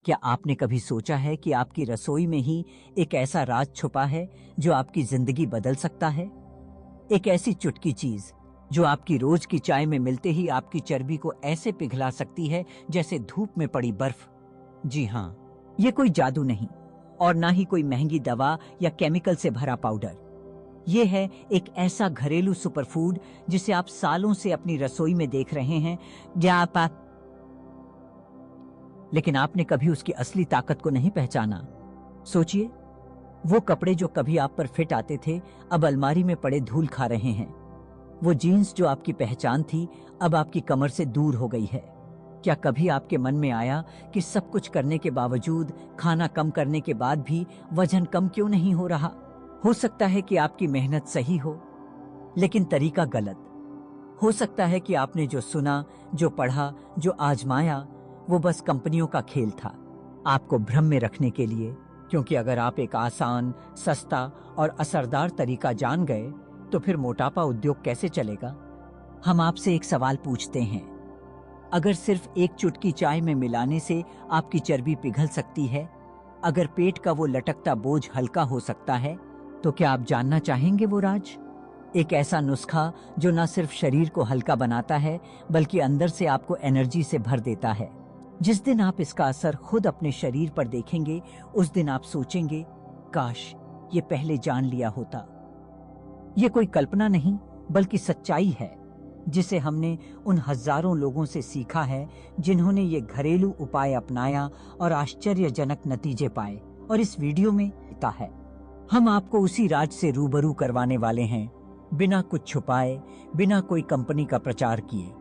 क्या आपने कभी सोचा है कि आपकी रसोई में ही एक ऐसा राज छुपा है जो आपकी जिंदगी बदल सकता है? एक ऐसी चुटकी चीज जो आपकी रोज की चाय में मिलते ही आपकी चर्बी को ऐसे पिघला सकती है जैसे धूप में पड़ी बर्फ। जी हाँ, ये कोई जादू नहीं और ना ही कोई महंगी दवा या केमिकल से भरा पाउडर। ये है एक ऐसा घरेलू सुपरफूड जिसे आप सालों से अपनी रसोई में देख रहे हैं, लेकिन आपने कभी उसकी असली ताकत को नहीं पहचाना। सोचिए, वो कपड़े जो कभी आप पर फिट आते थे अब अलमारी में पड़े धूल खा रहे हैं। वो जीन्स जो आपकी पहचान थी अब आपकी कमर से दूर हो गई है। क्या कभी आपके मन में आया कि सब कुछ करने के बावजूद, खाना कम करने के बाद भी वजन कम क्यों नहीं हो रहा? हो सकता है कि आपकी मेहनत सही हो लेकिन तरीका गलत। हो सकता है कि आपने जो सुना, जो पढ़ा, जो आजमाया वो बस कंपनियों का खेल था, आपको भ्रम में रखने के लिए। क्योंकि अगर आप एक आसान, सस्ता और असरदार तरीका जान गए तो फिर मोटापा उद्योग कैसे चलेगा? हम आपसे एक सवाल पूछते हैं, अगर सिर्फ एक चुटकी चाय में मिलाने से आपकी चर्बी पिघल सकती है, अगर पेट का वो लटकता बोझ हल्का हो सकता है, तो क्या आप जानना चाहेंगे वो राज? एक ऐसा नुस्खा जो न सिर्फ शरीर को हल्का बनाता है बल्कि अंदर से आपको एनर्जी से भर देता है। जिस दिन आप इसका असर खुद अपने शरीर पर देखेंगे उस दिन आप सोचेंगे, काश ये पहले जान लिया होता। ये कोई कल्पना नहीं बल्कि सच्चाई है जिसे हमने उन हजारों लोगों से सीखा है जिन्होंने ये घरेलू उपाय अपनाया और आश्चर्यजनक नतीजे पाए। और इस वीडियो में है हम आपको उसी राज से रूबरू करवाने वाले हैं, बिना कुछ छुपाए, बिना कोई कंपनी का प्रचार किए।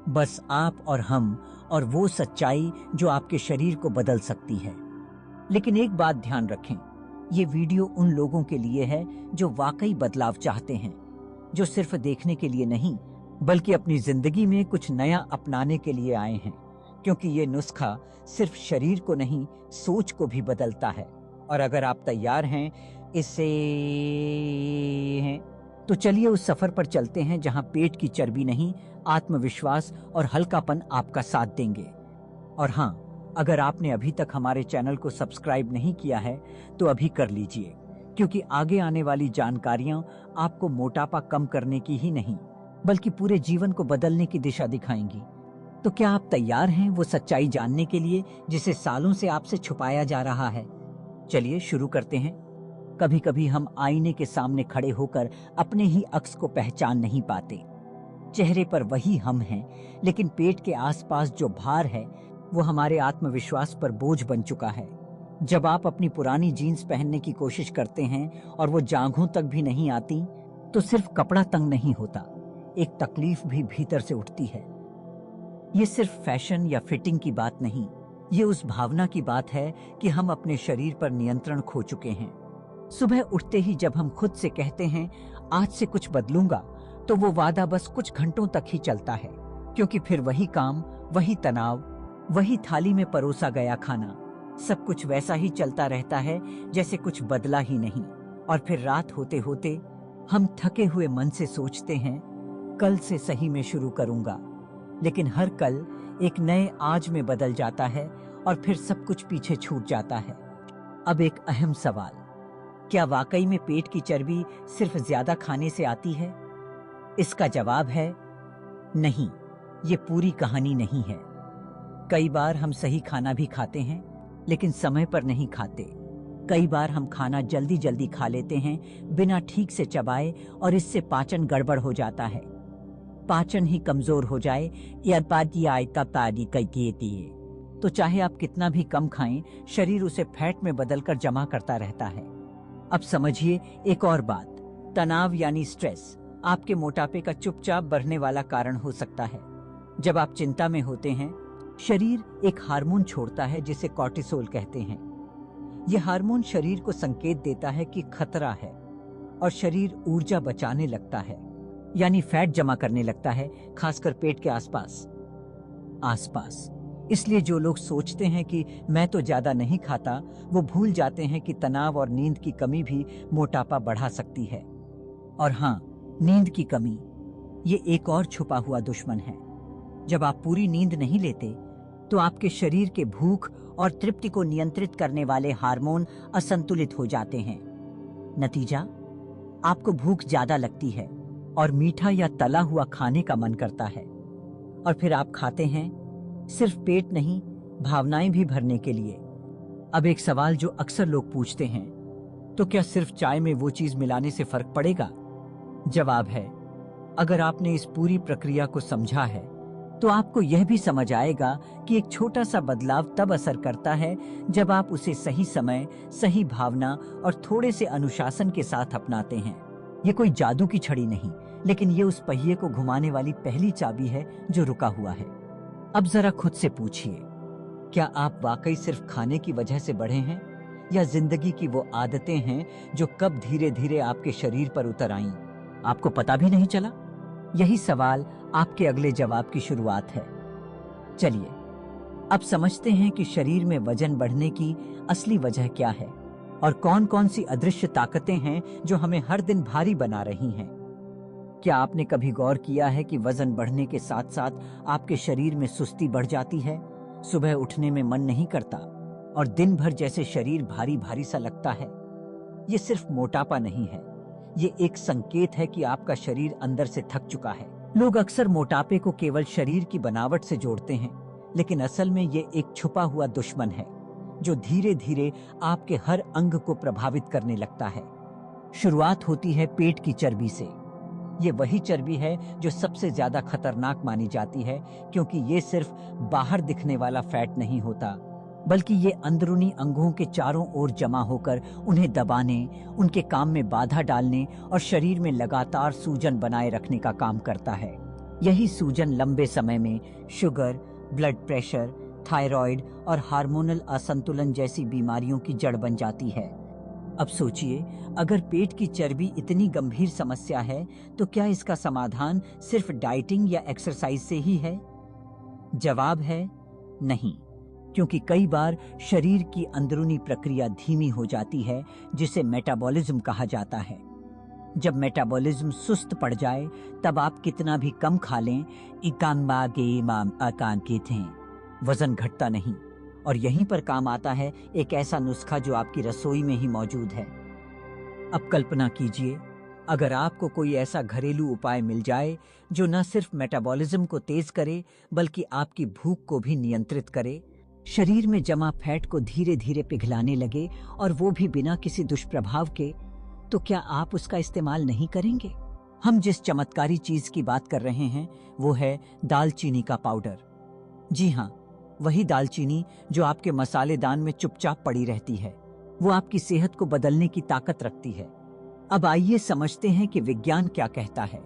बस आप और हम और वो सच्चाई जो आपके शरीर को बदल सकती है। लेकिन एक बात ध्यान रखें, ये वीडियो उन लोगों के लिए है जो वाकई बदलाव चाहते हैं, जो सिर्फ देखने के लिए नहीं बल्कि अपनी जिंदगी में कुछ नया अपनाने के लिए आए हैं। क्योंकि ये नुस्खा सिर्फ शरीर को नहीं, सोच को भी बदलता है। और अगर आप तैयार हैं तो चलिए उस सफर पर चलते हैं जहां पेट की चर्बी नहीं, आत्मविश्वास और हल्कापन आपका साथ देंगे। और हाँ, अगर आपने अभी तक हमारे चैनल को सब्सक्राइब नहीं किया है तो अभी कर लीजिए, क्योंकि आगे आने वाली जानकारियां आपको मोटापा कम करने की ही नहीं बल्कि पूरे जीवन को बदलने की दिशा दिखाएंगी। तो क्या आप तैयार हैं वो सच्चाई जानने के लिए जिसे सालों से आपसे छुपाया जा रहा है? चलिए शुरू करते हैं। कभी कभी हम आईने के सामने खड़े होकर अपने ही अक्स को पहचान नहीं पाते। चेहरे पर वही हम हैं, लेकिन पेट के आसपास जो भार है वो हमारे आत्मविश्वास पर बोझ बन चुका है। जब आप अपनी पुरानी जीन्स पहनने की कोशिश करते हैं और वो जांघों तक भी नहीं आती, तो सिर्फ कपड़ा तंग नहीं होता, एक तकलीफ भी भीतर से उठती है। ये सिर्फ फैशन या फिटिंग की बात नहीं, ये उस भावना की बात है कि हम अपने शरीर पर नियंत्रण खो चुके हैं। सुबह उठते ही जब हम खुद से कहते हैं आज से कुछ बदलूंगा, तो वो वादा बस कुछ घंटों तक ही चलता है, क्योंकि फिर वही काम, वही तनाव, वही थाली में परोसा गया खाना, सब कुछ वैसा ही चलता रहता है जैसे कुछ बदला ही नहीं। और फिर रात होते होते हम थके हुए मन से सोचते हैं कल से सही में शुरू करूंगा, लेकिन हर कल एक नए आज में बदल जाता है और फिर सब कुछ पीछे छूट जाता है। अब एक अहम सवाल, क्या वाकई में पेट की चर्बी सिर्फ ज्यादा खाने से आती है? इसका जवाब है नहीं, ये पूरी कहानी नहीं है। कई बार हम सही खाना भी खाते हैं लेकिन समय पर नहीं खाते। कई बार हम खाना जल्दी जल्दी खा लेते हैं बिना ठीक से चबाए और इससे पाचन गड़बड़ हो जाता है। पाचन ही कमजोर हो जाए या तो चाहे आप कितना भी कम खाएं, शरीर उसे फैट में बदलकर जमा करता रहता है। अब समझिए एक और बात, तनाव यानी स्ट्रेस आपके मोटापे का चुपचाप बढ़ने वाला कारण हो सकता है। जब आप चिंता में होते हैं, शरीर एक हार्मोन छोड़ता है जिसे कॉर्टिसोल कहते हैं। यह हार्मोन शरीर को संकेत देता है कि खतरा है और शरीर ऊर्जा बचाने लगता है, यानी फैट जमा करने लगता है, खासकर पेट के आसपास। इसलिए जो लोग सोचते हैं कि मैं तो ज्यादा नहीं खाता, वो भूल जाते हैं कि तनाव और नींद की कमी भी मोटापा बढ़ा सकती है। और हाँ, नींद की कमी ये एक और छुपा हुआ दुश्मन है। जब आप पूरी नींद नहीं लेते तो आपके शरीर के भूख और तृप्ति को नियंत्रित करने वाले हार्मोन असंतुलित हो जाते हैं। नतीजा, आपको भूख ज्यादा लगती है और मीठा या तला हुआ खाने का मन करता है, और फिर आप खाते हैं, सिर्फ पेट नहीं, भावनाएं भी भरने के लिए। अब एक सवाल जो अक्सर लोग पूछते हैं, तो क्या सिर्फ चाय में वो चीज मिलाने से फर्क पड़ेगा? जवाब है, अगर आपने इस पूरी प्रक्रिया को समझा है तो आपको यह भी समझ आएगा कि एक छोटा सा बदलाव तब असर करता है जब आप उसे सही समय, सही भावना और थोड़े से अनुशासन के साथ अपनाते हैं। ये कोई जादू की छड़ी नहीं, लेकिन ये उस पहिए को घुमाने वाली पहली चाबी है जो रुका हुआ है। अब जरा खुद से पूछिए, क्या आप वाकई सिर्फ खाने की वजह से बढ़े हैं, या जिंदगी की वो आदतें हैं जो कब धीरे धीरे आपके शरीर पर उतर आईं, आपको पता भी नहीं चला? यही सवाल आपके अगले जवाब की शुरुआत है। चलिए अब समझते हैं कि शरीर में वजन बढ़ने की असली वजह क्या है और कौन कौन सी अदृश्य ताकतें हैं जो हमें हर दिन भारी बना रही हैं। क्या आपने कभी गौर किया है कि वजन बढ़ने के साथ साथ आपके शरीर में सुस्ती बढ़ जाती है, सुबह उठने में मन नहीं करता और दिन भर जैसे शरीर भारी भारी सा लगता है? ये सिर्फ मोटापा नहीं है, ये एक संकेत है कि आपका शरीर अंदर से थक चुका है। लोग अक्सर मोटापे को केवल शरीर की बनावट से जोड़ते हैं, लेकिन असल में ये एक छुपा हुआ दुश्मन है जो धीरे धीरे आपके हर अंग को प्रभावित करने लगता है। शुरुआत होती है पेट की चर्बी से। ये वही चर्बी है जो सबसे ज्यादा खतरनाक मानी जाती है, क्योंकि ये सिर्फ बाहर दिखने वाला फैट नहीं होता, बल्कि ये अंदरूनी अंगों के चारों ओर जमा होकर उन्हें दबाने, उनके काम में बाधा डालने और शरीर में लगातार सूजन बनाए रखने का काम करता है। यही सूजन लंबे समय में शुगर, ब्लड प्रेशर, थायराइड और हार्मोनल असंतुलन जैसी बीमारियों की जड़ बन जाती है। अब सोचिए, अगर पेट की चर्बी इतनी गंभीर समस्या है, तो क्या इसका समाधान सिर्फ डाइटिंग या एक्सरसाइज से ही है? जवाब है नहीं, क्योंकि कई बार शरीर की अंदरूनी प्रक्रिया धीमी हो जाती है, जिसे मेटाबॉलिज्म कहा जाता है। जब मेटाबॉलिज्म सुस्त पड़ जाए, तब आप कितना भी कम खा लें, वजन घटता नहीं। और यहीं पर काम आता है एक ऐसा नुस्खा जो आपकी रसोई में ही मौजूद है। अब कल्पना कीजिए, अगर आपको कोई ऐसा घरेलू उपाय मिल जाए जो न सिर्फ मेटाबॉलिज्म को तेज करे, बल्कि आपकी भूख को भी नियंत्रित करे, शरीर में जमा फैट को धीरे धीरे पिघलाने लगे, और वो भी बिना किसी दुष्प्रभाव के, तो क्या आप उसका इस्तेमाल नहीं करेंगे? हम जिस चमत्कारी चीज की बात कर रहे हैं वो है दालचीनी का पाउडर। जी हाँ, वही दालचीनी जो आपके मसालेदान में चुपचाप पड़ी रहती है। वो आपकी सेहत को बदलने की ताकत रखती है। अब आइए समझते हैं कि विज्ञान क्या कहता है।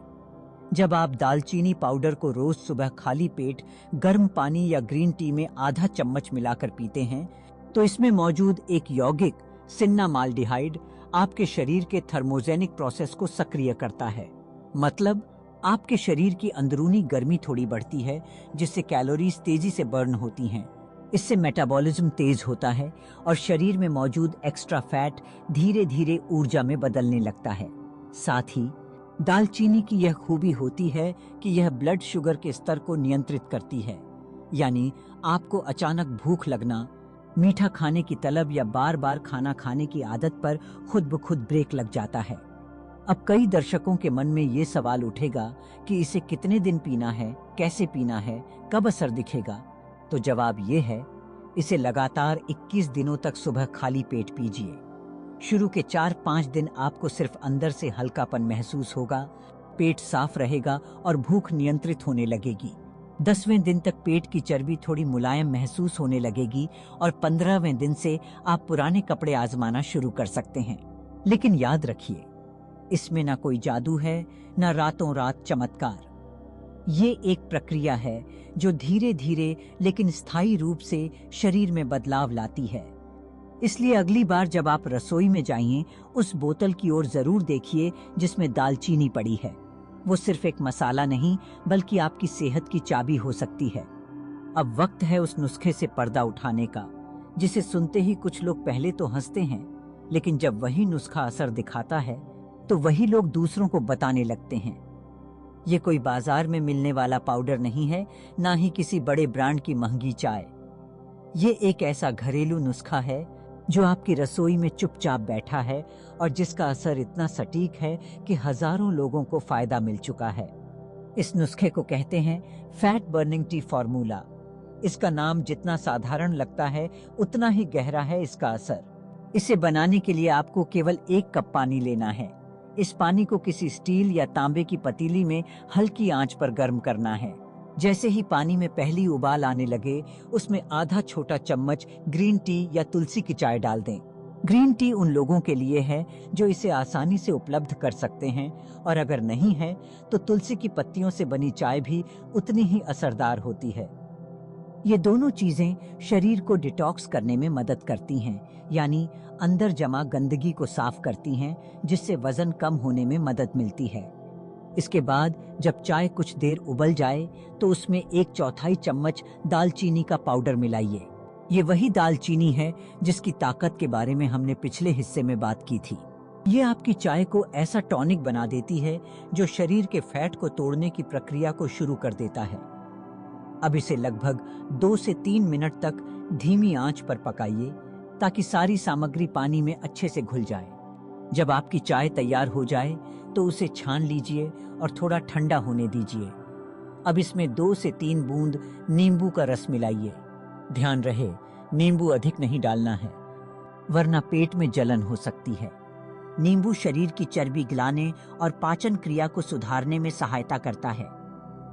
जब आप दालचीनी पाउडर को रोज सुबह खाली पेट गर्म पानी या ग्रीन टी में आधा चम्मच मिलाकर पीते हैं, तो इसमें मौजूद एक यौगिक सिन्नामाल्डिहाइड आपके शरीर के थर्मोजेनिक प्रोसेस को सक्रिय करता है। मतलब आपके शरीर की अंदरूनी गर्मी थोड़ी बढ़ती है, जिससे कैलोरीज तेजी से बर्न होती हैं। इससे मेटाबॉलिज्म तेज होता है और शरीर में मौजूद एक्स्ट्रा फैट धीरे धीरे ऊर्जा में बदलने लगता है। साथ ही दालचीनी की यह खूबी होती है कि यह ब्लड शुगर के स्तर को नियंत्रित करती है, यानी आपको अचानक भूख लगना, मीठा खाने की तलब या बार बार खाना खाने की आदत पर खुद ब खुद ब्रेक लग जाता है। अब कई दर्शकों के मन में ये सवाल उठेगा कि इसे कितने दिन पीना है, कैसे पीना है, कब असर दिखेगा? तो जवाब ये है, इसे लगातार 21 दिनों तक सुबह खाली पेट पीजिए। शुरू के 4-5 दिन आपको सिर्फ अंदर से हल्कापन महसूस होगा, पेट साफ रहेगा और भूख नियंत्रित होने लगेगी। 10वें दिन तक पेट की चर्बी थोड़ी मुलायम महसूस होने लगेगी और 15वें दिन से आप पुराने कपड़े आजमाना शुरू कर सकते हैं। लेकिन याद रखिए, इसमें ना कोई जादू है, ना रातों रात चमत्कार। ये एक प्रक्रिया है जो धीरे धीरे लेकिन स्थायी रूप से शरीर में बदलाव लाती है। इसलिए अगली बार जब आप रसोई में जाइए, उस बोतल की ओर जरूर देखिए जिसमें दालचीनी पड़ी है। वो सिर्फ एक मसाला नहीं, बल्कि आपकी सेहत की चाबी हो सकती है। अब वक्त है उस नुस्खे से पर्दा उठाने का, जिसे सुनते ही कुछ लोग पहले तो हंसते हैं, लेकिन जब वही नुस्खा असर दिखाता है तो वही लोग दूसरों को बताने लगते हैं। ये कोई बाजार में मिलने वाला पाउडर नहीं है, ना ही किसी बड़े ब्रांड की महंगी चाय। ये एक ऐसा घरेलू नुस्खा है जो आपकी रसोई में चुपचाप बैठा है और जिसका असर इतना सटीक है कि हजारों लोगों को फायदा मिल चुका है। इस नुस्खे को कहते हैं फैट बर्निंग टी फॉर्मूला। इसका नाम जितना साधारण लगता है उतना ही गहरा है इसका असर। इसे बनाने के लिए आपको केवल 1 कप पानी लेना है। इस पानी को किसी स्टील या तांबे की पतीली में हल्की आंच पर गर्म करना है। जैसे ही पानी में पहली उबाल आने लगे, उसमें आधा छोटा चम्मच ग्रीन टी या तुलसी की चाय डाल दें। ग्रीन टी उन लोगों के लिए है जो इसे आसानी से उपलब्ध कर सकते हैं, और अगर नहीं है तो तुलसी की पत्तियों से बनी चाय भी उतनी ही असरदार होती है। ये दोनों चीजें शरीर को डिटॉक्स करने में मदद करती हैं, यानी अंदर जमा गंदगी को साफ करती हैं, जिससे वजन कम होने में मदद मिलती है। इसके बाद जब चाय कुछ देर उबल जाए तो उसमें 1/4 चम्मच दालचीनी का पाउडर मिलाइए। ये वही दालचीनी है जिसकी ताकत के बारे में हमने पिछले हिस्से में बात की थी। ये आपकी चाय को ऐसा टॉनिक बना देती है जो शरीर के फैट को तोड़ने की प्रक्रिया को शुरू कर देता है। अब इसे लगभग 2 से 3 मिनट तक धीमी आंच पर पकाइए ताकि सारी सामग्री पानी में अच्छे से घुल जाए। जब आपकी चाय तैयार हो जाए तो उसे छान लीजिए और थोड़ा ठंडा होने दीजिए। अब इसमें 2 से 3 बूंद नींबू का रस मिलाइए। ध्यान रहे, नींबू अधिक नहीं डालना है, वरना पेट में जलन हो सकती है। नींबू शरीर की चर्बी गलाने और पाचन क्रिया को सुधारने में सहायता करता है।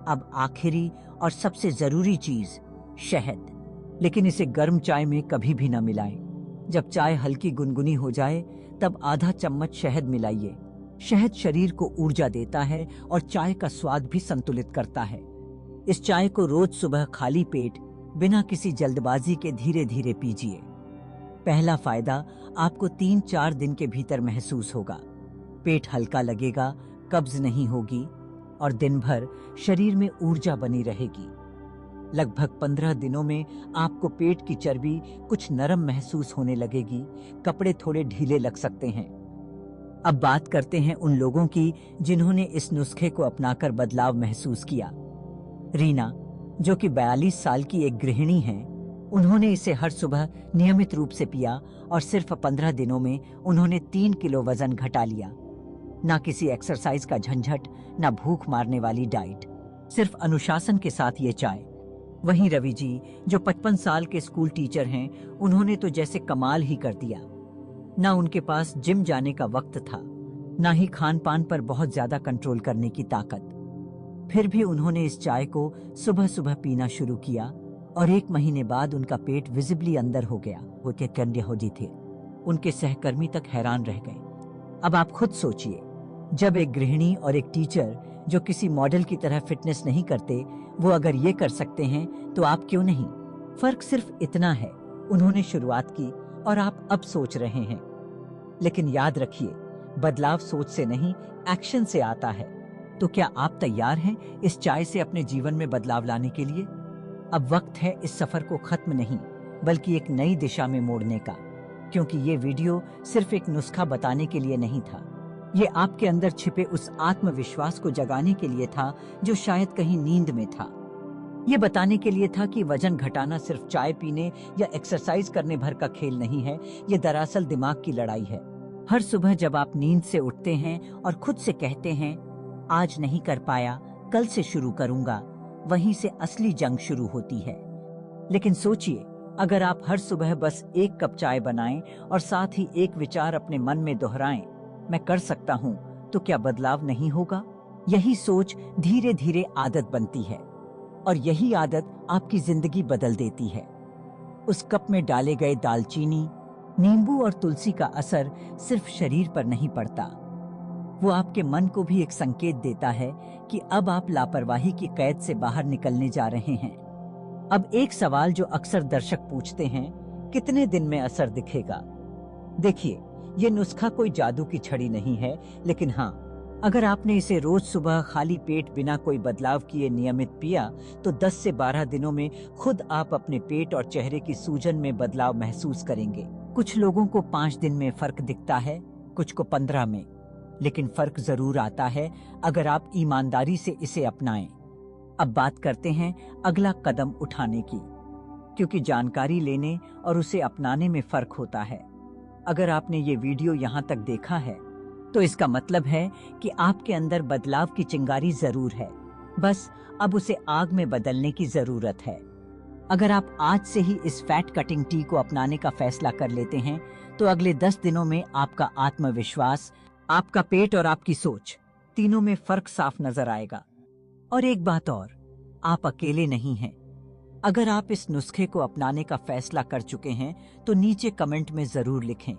अब आखिरी और सबसे जरूरी चीज, शहद। लेकिन इसे गर्म चाय में कभी भी न मिलाएं। जब चाय हल्की गुनगुनी हो जाए तब आधा चम्मच शहद मिलाइए। शहद शरीर को ऊर्जा देता है और चाय का स्वाद भी संतुलित करता है। इस चाय को रोज सुबह खाली पेट बिना किसी जल्दबाजी के धीरे धीरे पीजिए। पहला फायदा आपको 3-4 दिन के भीतर महसूस होगा। पेट हल्का लगेगा, कब्ज नहीं होगी और दिन भर शरीर में ऊर्जा बनी रहेगी। लगभग 15 दिनों में आपको पेट की चर्बी कुछ नरम महसूस होने लगेगी, कपड़े थोड़े ढीले लग सकते हैं। अब बात करते हैं उन लोगों की जिन्होंने इस नुस्खे को अपनाकर बदलाव महसूस किया। रीना, जो कि 42 साल की एक गृहिणी हैं, उन्होंने इसे हर सुबह नियमित रूप से पिया और सिर्फ 15 दिनों में उन्होंने 3 किलो वजन घटा लिया। ना किसी एक्सरसाइज का झंझट, ना भूख मारने वाली डाइट, सिर्फ अनुशासन के साथ ये चाय। वहीं रवि जी, जो 55 साल के स्कूल टीचर हैं, उन्होंने तो जैसे कमाल ही कर दिया। ना उनके पास जिम जाने का वक्त था, ना ही खान पान पर बहुत ज्यादा कंट्रोल करने की ताकत। फिर भी उन्होंने इस चाय को सुबह सुबह पीना शुरू किया और 1 महीने बाद उनका पेट विजिबली अंदर हो गया। वो के कंड्याहोजी थे। उनके सहकर्मी तक हैरान रह गए। अब आप खुद सोचिए, जब एक गृहिणी और एक टीचर जो किसी मॉडल की तरह फिटनेस नहीं करते, वो अगर ये कर सकते हैं तो आप क्यों नहीं। फर्क सिर्फ इतना है, उन्होंने शुरुआत की और आप अब सोच रहे हैं। लेकिन याद रखिए, बदलाव सोच से नहीं, एक्शन से आता है। तो क्या आप तैयार हैं इस चाय से अपने जीवन में बदलाव लाने के लिए? अब वक्त है इस सफर को खत्म नहीं, बल्कि एक नई दिशा में मोड़ने का। क्योंकि ये वीडियो सिर्फ एक नुस्खा बताने के लिए नहीं था, ये आपके अंदर छिपे उस आत्मविश्वास को जगाने के लिए था जो शायद कहीं नींद में था। ये बताने के लिए था कि वजन घटाना सिर्फ चाय पीने या एक्सरसाइज करने भर का खेल नहीं है, ये दरअसल दिमाग की लड़ाई है। हर सुबह जब आप नींद से उठते हैं और खुद से कहते हैं, आज नहीं कर पाया, कल से शुरू करूंगा, वहीं से असली जंग शुरू होती है। लेकिन सोचिए, अगर आप हर सुबह बस 1 कप चाय बनाएं और साथ ही एक विचार अपने मन में दोहराएं, मैं कर सकता हूं, तो क्या बदलाव नहीं होगा? यही सोच धीरे धीरे आदत बनती है और यही आदत आपकी जिंदगी बदल देती है। उस कप में डाले गए दालचीनी, नींबू और तुलसी का असर सिर्फ शरीर पर नहीं पड़ता, वो आपके मन को भी एक संकेत देता है कि अब आप लापरवाही की कैद से बाहर निकलने जा रहे हैं। अब एक सवाल जो अक्सर दर्शक पूछते हैं, कितने दिन में असर दिखेगा? देखिए, ये नुस्खा कोई जादू की छड़ी नहीं है, लेकिन हाँ, अगर आपने इसे रोज सुबह खाली पेट बिना कोई बदलाव किए नियमित पिया, तो 10 से 12 दिनों में खुद आप अपने पेट और चेहरे की सूजन में बदलाव महसूस करेंगे। कुछ लोगों को 5 दिन में फर्क दिखता है, कुछ को 15 में, लेकिन फर्क जरूर आता है अगर आप ईमानदारी से इसे अपनाएं। अब बात करते हैं अगला कदम उठाने की, क्योंकि जानकारी लेने और उसे अपनाने में फर्क होता है। अगर आपने ये वीडियो यहाँ तक देखा है तो इसका मतलब है कि आपके अंदर बदलाव की चिंगारी जरूर है, बस अब उसे आग में बदलने की जरूरत है। अगर आप आज से ही इस फैट कटिंग टी को अपनाने का फैसला कर लेते हैं तो अगले 10 दिनों में आपका आत्मविश्वास, आपका पेट और आपकी सोच तीनों में फर्क साफ नजर आएगा। और एक बात और, आप अकेले नहीं हैं। अगर आप इस नुस्खे को अपनाने का फैसला कर चुके हैं तो नीचे कमेंट में जरूर लिखें,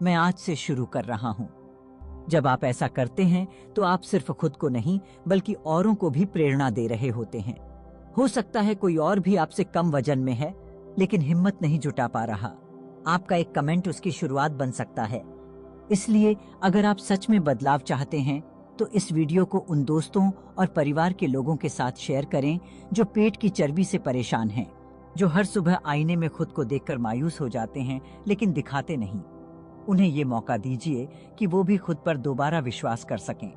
मैं आज से शुरू कर रहा हूं। जब आप ऐसा करते हैं तो आप सिर्फ खुद को नहीं बल्कि औरों को भी प्रेरणा दे रहे होते हैं। हो सकता है कोई और भी आपसे कम वजन में है लेकिन हिम्मत नहीं जुटा पा रहा। आपका एक कमेंट उसकी शुरुआत बन सकता है। इसलिए अगर आप सच में बदलाव चाहते हैं तो इस वीडियो को उन दोस्तों और परिवार के लोगों के साथ शेयर करें जो पेट की चर्बी से परेशान हैं, जो हर सुबह आईने में खुद को देखकर मायूस हो जाते हैं लेकिन दिखाते नहीं। उन्हें ये मौका दीजिए कि वो भी खुद पर दोबारा विश्वास कर सकें।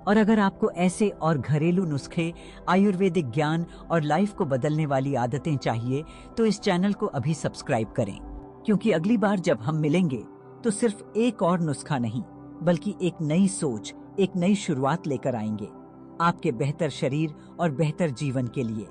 और अगर आपको ऐसे और घरेलू नुस्खे, आयुर्वेदिक ज्ञान और लाइफ को बदलने वाली आदतें चाहिए तो इस चैनल को अभी सब्सक्राइब करें, क्योंकि अगली बार जब हम मिलेंगे तो सिर्फ एक और नुस्खा नहीं बल्कि एक नई सोच, एक नई शुरुआत लेकर आएंगे आपके बेहतर शरीर और बेहतर जीवन के लिए।